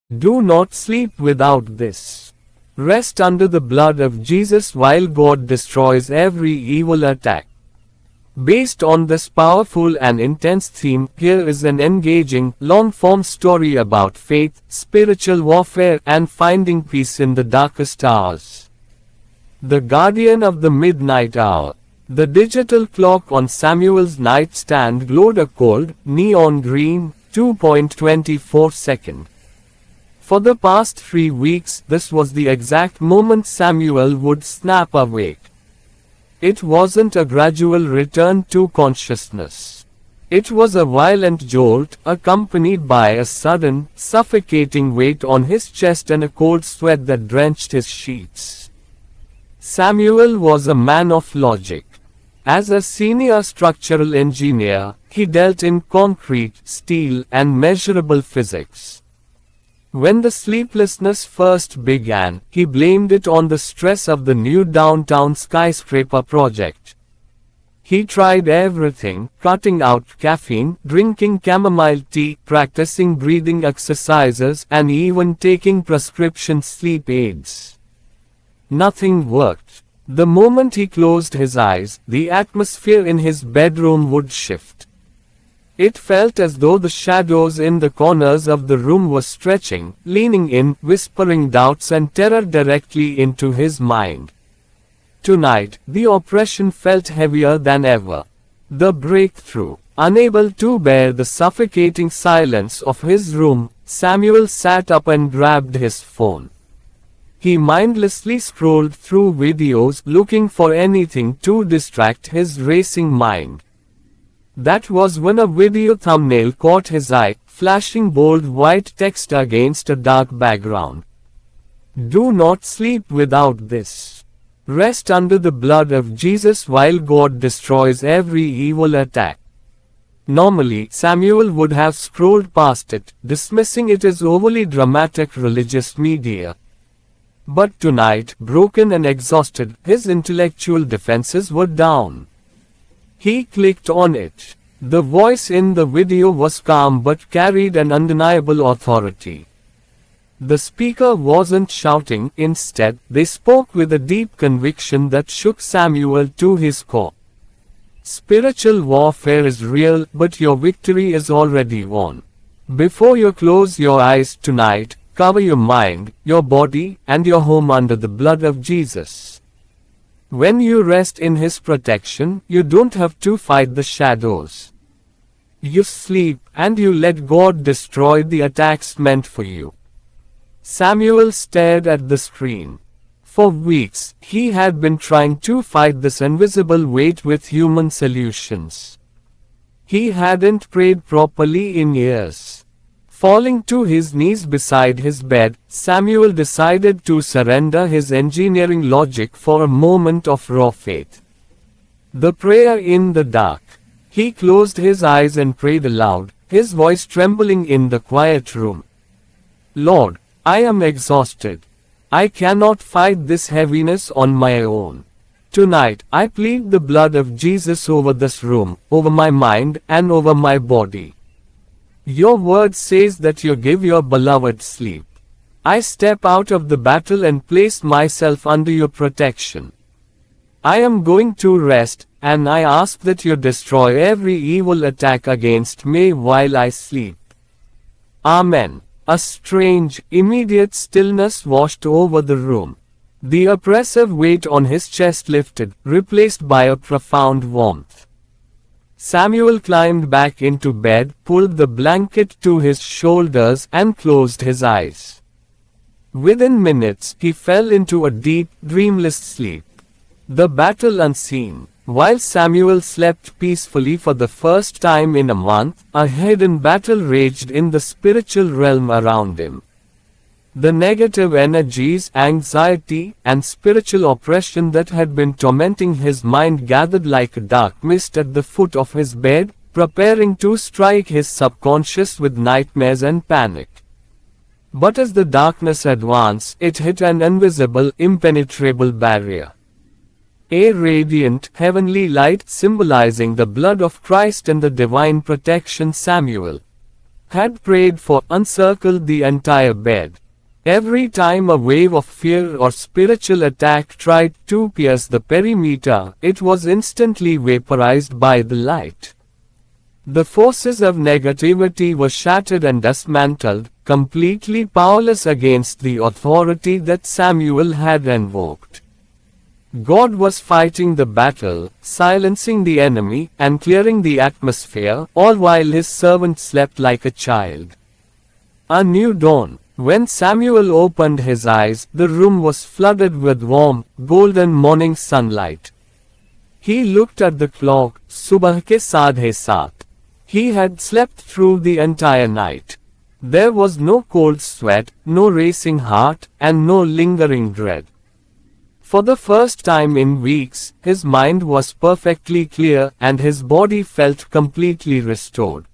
Do not sleep without this. Rest under the blood of Jesus while God destroys every evil attack. Based on this powerful and intense theme, here is an engaging, long-form story about faith, spiritual warfare, and finding peace in the darkest hours. The Guardian of the Midnight Hour. The digital clock on Samuel's nightstand glowed a cold, neon green, 2.24 second. For the past 3 weeks, this was the exact moment Samuel would snap awake. It wasn't a gradual return to consciousness. It was a violent jolt, accompanied by a sudden, suffocating weight on his chest and a cold sweat that drenched his sheets. Samuel was a man of logic. As a senior structural engineer, he dealt in concrete, steel, and measurable physics. When the sleeplessness first began, he blamed it on the stress of the new downtown skyscraper project. He tried everything, cutting out caffeine, drinking chamomile tea, practicing breathing exercises, and even taking prescription sleep aids. Nothing worked. The moment he closed his eyes, the atmosphere in his bedroom would shift. It felt as though the shadows in the corners of the room were stretching, leaning in, whispering doubts and terror directly into his mind. Tonight, the oppression felt heavier than ever. The breakthrough. Unable to bear the suffocating silence of his room, Samuel sat up and grabbed his phone. He mindlessly scrolled through videos, looking for anything to distract his racing mind. That was when a video thumbnail caught his eye, flashing bold white text against a dark background. Do not sleep without this. Rest under the blood of Jesus while God destroys every evil attack. Normally, Samuel would have scrolled past it, dismissing it as overly dramatic religious media. But tonight, broken and exhausted, his intellectual defenses were down. He clicked on it. The voice in the video was calm but carried an undeniable authority. The speaker wasn't shouting, instead, they spoke with a deep conviction that shook Samuel to his core. Spiritual warfare is real, but your victory is already won. Before you close your eyes tonight, cover your mind, your body, and your home under the blood of Jesus. When you rest in His protection, you don't have to fight the shadows. You sleep, and you let God destroy the attacks meant for you. Samuel stared at the screen. For weeks, he had been trying to fight this invisible weight with human solutions. He hadn't prayed properly in years. Falling to his knees beside his bed, Samuel decided to surrender his engineering logic for a moment of raw faith. The prayer in the dark. He closed his eyes and prayed aloud, his voice trembling in the quiet room. Lord, I am exhausted. I cannot fight this heaviness on my own. Tonight, I plead the blood of Jesus over this room, over my mind, and over my body. Your word says that you give your beloved sleep. I step out of the battle and place myself under your protection. I am going to rest, and I ask that you destroy every evil attack against me while I sleep. Amen. A strange, immediate stillness washed over the room. The oppressive weight on his chest lifted, replaced by a profound warmth. Samuel climbed back into bed, pulled the blanket to his shoulders, and closed his eyes. Within minutes, he fell into a deep, dreamless sleep. The battle unseen. While Samuel slept peacefully for the first time in a month, a hidden battle raged in the spiritual realm around him. The negative energies, anxiety, and spiritual oppression that had been tormenting his mind gathered like a dark mist at the foot of his bed, preparing to strike his subconscious with nightmares and panic. But as the darkness advanced, it hit an invisible, impenetrable barrier. A radiant, heavenly light symbolizing the blood of Christ and the divine protection Samuel had prayed for encircled the entire bed. Every time a wave of fear or spiritual attack tried to pierce the perimeter, it was instantly vaporized by the light. The forces of negativity were shattered and dismantled, completely powerless against the authority that Samuel had invoked. God was fighting the battle, silencing the enemy, and clearing the atmosphere, all while his servant slept like a child. A new dawn. When Samuel opened his eyes, the room was flooded with warm, golden morning sunlight. He looked at the clock, subah ke saadhe saat. He had slept through the entire night. There was no cold sweat, no racing heart, and no lingering dread. For the first time in weeks, his mind was perfectly clear and his body felt completely restored.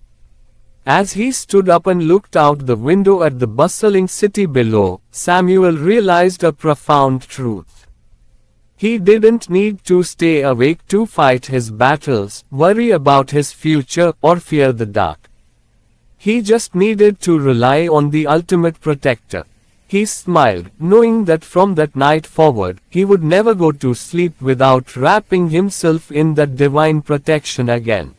As he stood up and looked out the window at the bustling city below, Samuel realized a profound truth. He didn't need to stay awake to fight his battles, worry about his future, or fear the dark. He just needed to rely on the ultimate protector. He smiled, knowing that from that night forward, he would never go to sleep without wrapping himself in that divine protection again.